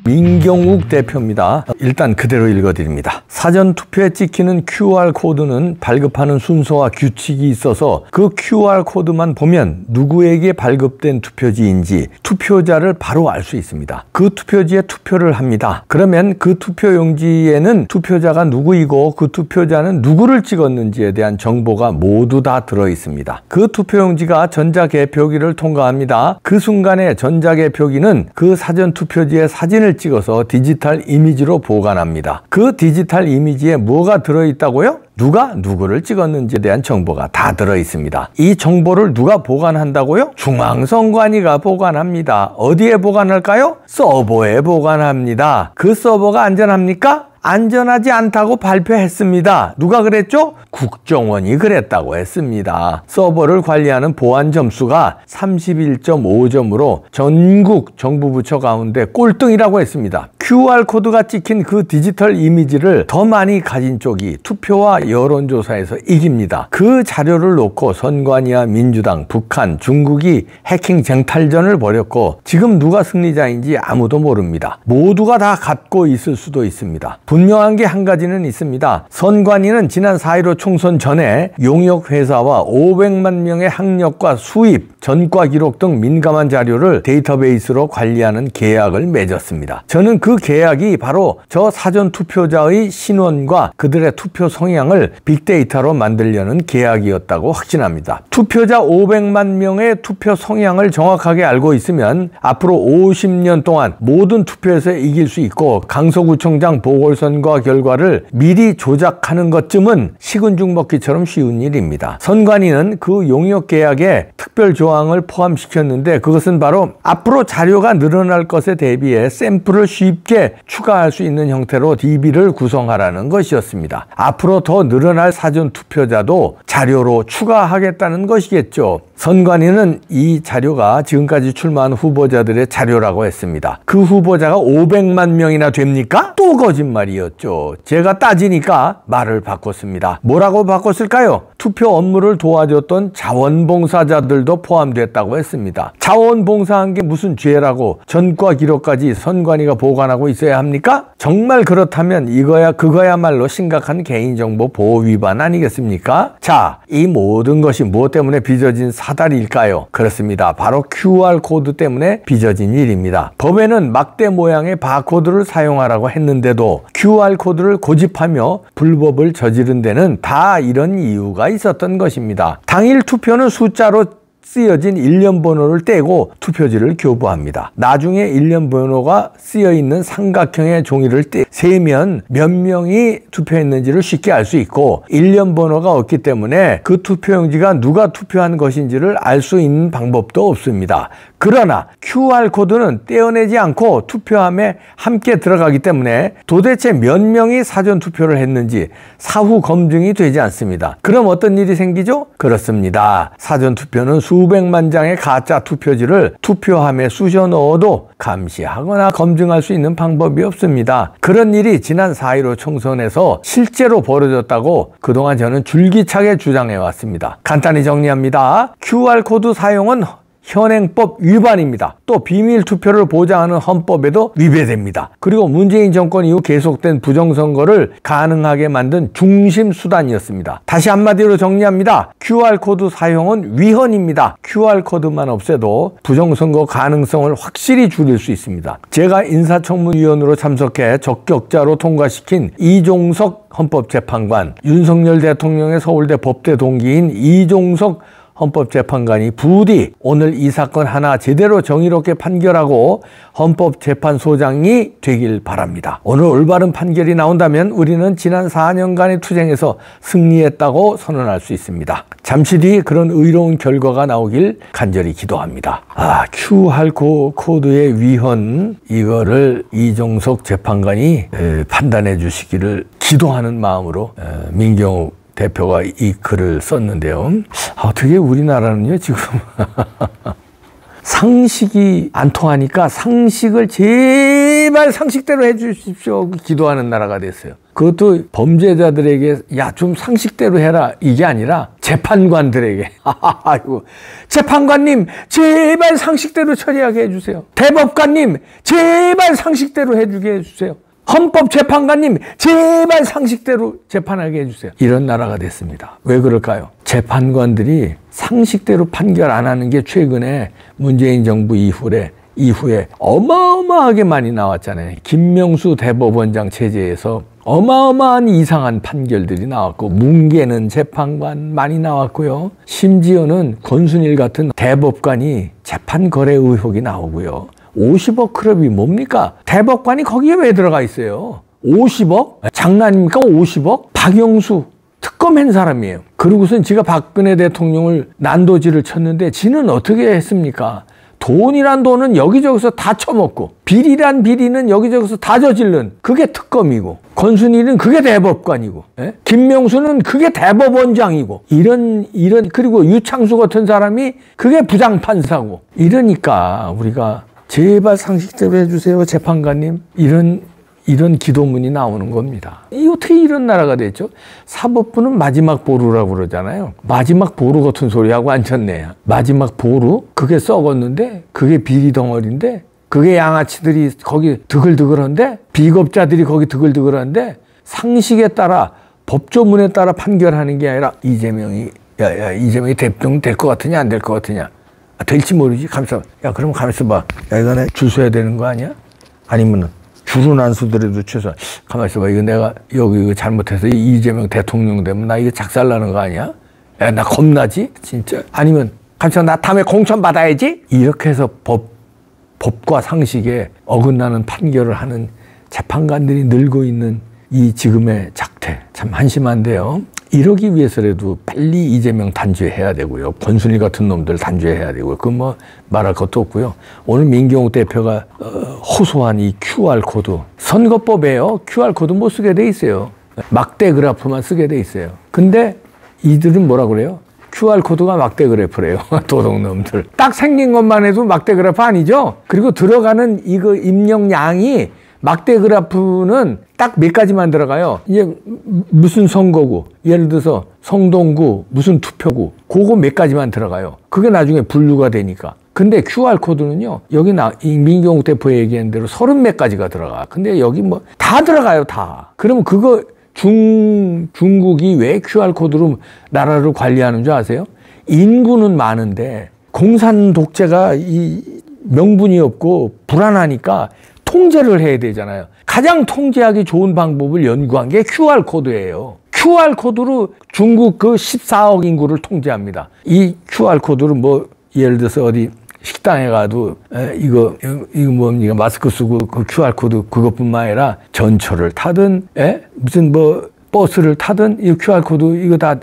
민경욱 대표입니다. 일단 그대로 읽어드립니다. 사전투표에 찍히는 QR코드는 발급하는 순서와 규칙이 있어서 그 QR코드만 보면 누구에게 발급된 투표지인지 투표자를 바로 알 수 있습니다. 그 투표지에 투표를 합니다. 그러면 그 투표용지에는 투표자가 누구이고 그 투표자는 누구를 찍었는지에 대한 정보가 모두 다 들어 있습니다. 그 투표용지가 전자개표기를 통과합니다. 그 순간에 전자개표기는 그 사전투표지의 사진을 찍어서 디지털 이미지로 보관합니다. 그 디지털 이미지에 뭐가 들어있다고요? 누가 누구를 찍었는지에 대한 정보가 다 들어있습니다. 이 정보를 누가 보관한다고요? 중앙선관위가 보관합니다. 어디에 보관할까요? 서버에 보관합니다. 그 서버가 안전합니까? 안전하지 않다고 발표했습니다. 누가 그랬죠? 국정원이 그랬다고 했습니다. 서버를 관리하는 보안 점수가 31.5점으로 전국 정부 부처 가운데 꼴등이라고 했습니다. QR코드가 찍힌 그 디지털 이미지를 더 많이 가진 쪽이 투표와 여론조사에서 이깁니다. 그 자료를 놓고 선관위와 민주당, 북한, 중국이 해킹 쟁탈전을 벌였고 지금 누가 승리자인지 아무도 모릅니다. 모두가 다 갖고 있을 수도 있습니다. 분명한 게 한 가지는 있습니다. 선관위는 지난 4.15 총선 전에 용역회사와 500만 명의 학력과 수입, 전과 기록 등 민감한 자료를 데이터베이스로 관리하는 계약을 맺었습니다. 저는 그 계약이 바로 저 사전투표자의 신원과 그들의 투표 성향을 빅데이터로 만들려는 계약이었다고 확신합니다. 투표자 500만 명의 투표 성향을 정확하게 알고 있으면 앞으로 50년 동안 모든 투표에서 이길 수 있고 강서구청장 보궐선거 결과를 미리 조작하는 것쯤은 식은 죽 먹기처럼 쉬운 일입니다. 선관위는 그 용역 계약에 특별 조항을 포함시켰는데 그것은 바로 앞으로 자료가 늘어날 것에 대비해 샘플을 쉽게 추가할 수 있는 형태로 DB를 구성하라는 것이었습니다. 앞으로 더 늘어날 사전투표자도 자료로 추가하겠다는 것이겠죠. 선관위는 이 자료가 지금까지 출마한 후보자들의 자료라고 했습니다. 그 후보자가 500만 명이나 됩니까? 또 거짓말이었죠. 제가 따지니까 말을 바꿨습니다. 뭐라고 바꿨을까요? 투표 업무를 도와줬던 자원봉사자들도 포함됐다고 했습니다. 자원봉사한 게 무슨 죄라고 전과 기록까지 선관위가 보관하고 있어야 합니까? 정말 그렇다면 그거야말로 심각한 개인정보 보호 위반 아니겠습니까? 자, 이 모든 것이 무엇 때문에 빚어진 사달일까요? 그렇습니다. 바로 QR코드 때문에 빚어진 일입니다. 법에는 막대 모양의 바코드를 사용하라고 했는데도 QR코드를 고집하며 불법을 저지른 데는 다 이런 이유가 있었던 것입니다. 당일 투표는 숫자로 쓰여진 일련 번호를 떼고 투표지를 교부합니다. 나중에 일련 번호가 쓰여있는 삼각형의 종이를 세면 몇 명이 투표했는지를 쉽게 알 수 있고 일련 번호가 없기 때문에 그 투표용지가 누가 투표한 것인지를 알 수 있는 방법도 없습니다. 그러나 QR코드는 떼어내지 않고 투표함에 함께 들어가기 때문에 도대체 몇 명이 사전투표를 했는지 사후 검증이 되지 않습니다. 그럼 어떤 일이 생기죠? 그렇습니다. 사전투표는 수백만 장의 가짜 투표지를 투표함에 쑤셔 넣어도 감시하거나 검증할 수 있는 방법이 없습니다. 그런 일이 지난 4.15 총선에서 실제로 벌어졌다고 그동안 저는 줄기차게 주장해 왔습니다. 간단히 정리합니다. QR코드 사용은 현행법 위반입니다. 또 비밀투표를 보장하는 헌법에도 위배됩니다. 그리고 문재인 정권 이후 계속된 부정선거를 가능하게 만든 중심수단이었습니다. 다시 한마디로 정리합니다. QR코드 사용은 위헌입니다. QR코드만 없애도 부정선거 가능성을 확실히 줄일 수 있습니다. 제가 인사청문위원으로 참석해 적격자로 통과시킨 이종석 헌법재판관, 윤석열 대통령의 서울대 법대 동기인 이종석 헌법재판관이 부디 오늘 이 사건 하나 제대로 정의롭게 판결하고 헌법재판소장이 되길 바랍니다. 오늘 올바른 판결이 나온다면 우리는 지난 4년간의 투쟁에서 승리했다고 선언할 수 있습니다. 잠시 뒤 그런 의로운 결과가 나오길 간절히 기도합니다. QR코드의 위헌, 이거를 이종석 재판관이 판단해 주시기를 기도하는 마음으로 민경욱 대표가 이 글을 썼는데요. 어떻게 우리나라는요 지금 상식이 안 통하니까 상식을 제발 상식대로 해주십시오 기도하는 나라가 됐어요. 그것도 범죄자들에게 야, 좀 상식대로 해라 이게 아니라 재판관들에게 아이고 재판관님 제발 상식대로 처리하게 해주세요. 대법관님 제발 상식대로 해주게 해주세요. 헌법재판관님 제발 상식대로 재판하게 해주세요. 이런 나라가 됐습니다. 왜 그럴까요? 재판관들이 상식대로 판결 안 하는 게 최근에 문재인 정부 이후에 어마어마하게 많이 나왔잖아요. 김명수 대법원장 체제에서 어마어마한 이상한 판결들이 나왔고 뭉개는 재판관 많이 나왔고요. 심지어는 권순일 같은 대법관이 재판 거래 의혹이 나오고요. 50억 클럽이 뭡니까? 대법관이 거기에 왜 들어가 있어요? 50억? 장난입니까? 50억? 박영수 특검한 사람이에요. 그러고선 지가 박근혜 대통령을 난도질을 쳤는데 지는 어떻게 했습니까? 돈이란 돈은 여기저기서 다 처먹고 비리란 비리는 여기저기서 다 저질른 그게 특검이고 권순일은 그게 대법관이고 김명수는 그게 대법원장이고 이런 그리고 유창수 같은 사람이 그게 부장판사고 이러니까 우리가 제발 상식대로 해주세요 재판관님 이런 기도문이 나오는 겁니다. 이 어떻게 이런 나라가 됐죠? 사법부는 마지막 보루라고 그러잖아요. 마지막 보루 같은 소리하고 앉혔네. 마지막 보루? 그게 썩었는데 그게 비리 덩어리인데 그게 양아치들이 거기 드글드글한데 비겁자들이 거기 드글드글한데 상식에 따라 법조문에 따라 판결하는 게 아니라 이재명이 대통령 될 것 같으냐 안 될 것 같으냐 될지 모르지. 가만있어. 야, 그럼 가만있어 봐. 야, 이거 줄 서야 되는 거 아니야? 아니면은 줄은 안 서더라도 최소한 가만있어 봐. 이거 내가 여기 이거 잘못해서 이재명 대통령 되면 나 이거 작살나는 거 아니야? 야, 나 겁나지? 진짜. 아니면 가만있어. 나 다음에 공천 받아야지? 이렇게 해서 법과 상식에 어긋나는 판결을 하는 재판관들이 늘고 있는 이 지금의 작태. 참 한심한데요. 이러기 위해서라도 빨리 이재명 단죄해야 되고요. 권순일 같은 놈들 단죄해야 되고요. 그건 뭐 말할 것도 없고요. 오늘 민경욱 대표가 호소한 이 QR코드. 선거법에요. QR코드 못 쓰게 돼 있어요. 막대 그래프만 쓰게 돼 있어요. 근데 이들은 뭐라 그래요? QR코드가 막대 그래프래요. 도둑놈들. 딱 생긴 것만 해도 막대 그래프 아니죠? 그리고 들어가는 이거 입력량이 막대 그래프는 딱 몇 가지만 들어가요. 이제 무슨 선거구, 예를 들어서 성동구, 무슨 투표구, 그거 몇 가지만 들어가요. 그게 나중에 분류가 되니까. 근데 QR코드는요, 여기 민경욱 대표 얘기한 대로 30몇 가지가 들어가. 근데 여기 뭐 다 들어가요, 다. 그러면 그거 중국이 왜 QR코드로 나라를 관리하는 줄 아세요? 인구는 많은데 공산 독재가 이 명분이 없고 불안하니까 통제를 해야 되잖아요. 가장 통제하기 좋은 방법을 연구한 게 QR코드예요. QR코드로 중국 그 14억 인구를 통제합니다. 이 QR코드를 뭐 예를 들어서 어디 식당에 가도 이거 뭡니까 마스크 쓰고 그 QR코드 그것뿐만 아니라 전철을 타든 무슨 뭐 버스를 타든 이 QR코드 이거 다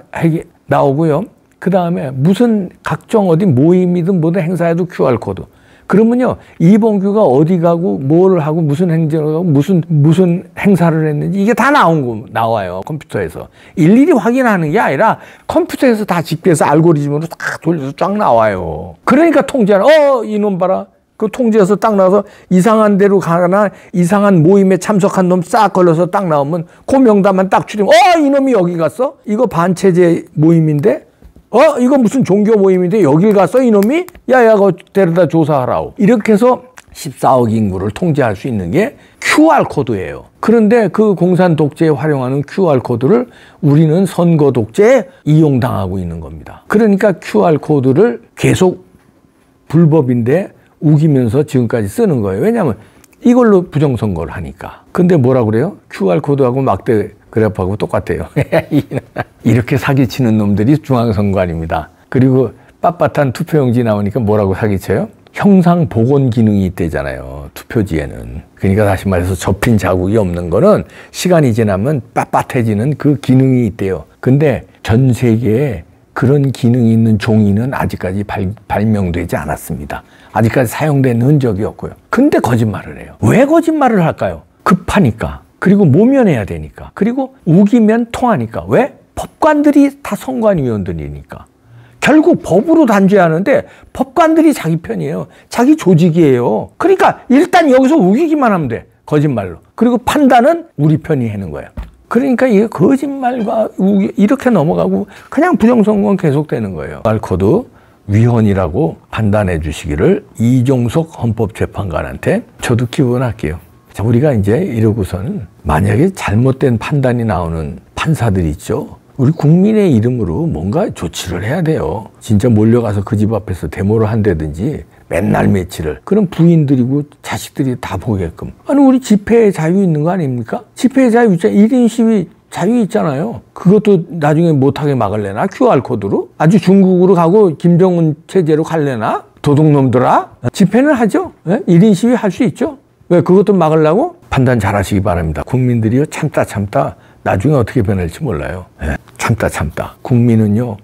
나오고요. 그 다음에 무슨 각종 어디 모임이든 뭐든 행사에도 QR코드. 그러면요, 이봉규가 어디 가고, 뭘 하고, 무슨 행정을 하고, 무슨 행사를 했는지, 이게 다 나와요, 컴퓨터에서. 일일이 확인하는 게 아니라, 컴퓨터에서 다 집계해서 알고리즘으로 딱 돌려서 쫙 나와요. 그러니까 통제하는, 이놈 봐라. 그 통제해서 딱 나와서 이상한 데로 가거나, 이상한 모임에 참석한 놈 싹 걸려서 딱 나오면, 그 명단만 딱 추리면, 이놈이 여기 갔어? 이거 반체제 모임인데? 이거 무슨 종교 모임인데 여길 갔어 이놈이? 야, 그거 데려다 조사하라고. 이렇게 해서 14억 인구를 통제할 수 있는 게 QR코드예요. 그런데 그 공산 독재에 활용하는 QR코드를 우리는 선거 독재에 이용당하고 있는 겁니다. 그러니까 QR코드를 계속 불법인데 우기면서 지금까지 쓰는 거예요. 왜냐하면 이걸로 부정선거를 하니까. 근데 뭐라 그래요? QR코드하고 막대 그래프하고 똑같아요. 이렇게 사기치는 놈들이 중앙선관입니다. 그리고 빳빳한 투표용지 나오니까 뭐라고 사기쳐요? 형상 복원 기능이 있대잖아요. 투표지에는. 그러니까 다시 말해서 접힌 자국이 없는 거는 시간이 지나면 빳빳해지는 그 기능이 있대요. 근데 전 세계에 그런 기능이 있는 종이는 아직까지 발명되지 않았습니다. 아직까지 사용된 흔적이 없고요. 근데 거짓말을 해요. 왜 거짓말을 할까요? 급하니까. 그리고 모면해야 되니까. 그리고 우기면 통하니까. 왜? 법관들이 다 선관위원들이니까. 결국 법으로 단죄하는데 법관들이 자기 편이에요. 자기 조직이에요. 그러니까 일단 여기서 우기기만 하면 돼. 거짓말로. 그리고 판단은 우리 편이 하는 거예요. 그러니까 이게 거짓말과 이렇게 넘어가고 그냥 부정선거는 계속되는 거예요. QR코드 위헌이라고 판단해 주시기를 이종석 헌법재판관한테 저도 기원할게요. 자, 우리가 이제 이러고서는 만약에 잘못된 판단이 나오는 판사들이 있죠. 우리 국민의 이름으로 뭔가 조치를 해야 돼요. 진짜 몰려가서 그 집 앞에서 데모를 한다든지 맨날 며칠을 그럼 부인들이고 자식들이 다 보게끔. 아니 우리 집회의 자유 있는 거 아닙니까? 집회의 자유 있잖아요. 1인 시위 자유 있잖아요. 그것도 나중에 못하게 막을래나? QR코드로? 아주 중국으로 가고 김정은 체제로 갈래나? 도둑놈들아? 집회는 하죠. 네? 1인 시위 할 수 있죠. 왜 그것도 막으려고? 판단 잘 하시기 바랍니다. 국민들이요 참다 나중에 어떻게 변할지 몰라요. 네. 참다. 국민은요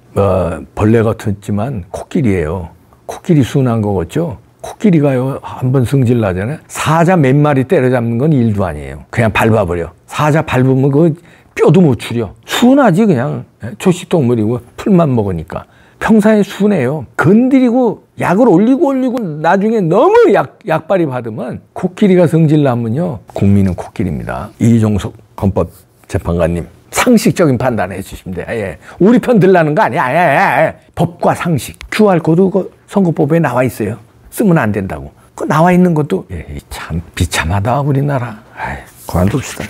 벌레 같았지만 코끼리예요. 코끼리 순한 거겠죠? 코끼리가요 한번 승질 나잖아요. 사자 몇 마리 때려잡는 건 일도 아니에요. 그냥 밟아버려. 사자 밟으면 그 뼈도 못 추려. 순하지 그냥. 초식동물이고 풀만 먹으니까. 평상에 순해요. 건드리고 약을 올리고 나중에 너무 약발이 받으면 코끼리가 승질나면요 국민은 코끼리입니다. 이종석 헌법재판관님 상식적인 판단해 주시면 돼요. 예. 우리 편 들라는 거 아니야. 예. 법과 상식. QR코드 그 선거법에 나와 있어요. 쓰면 안 된다고. 그 나와 있는 것도 참 비참하다 우리나라. 그만둡시다.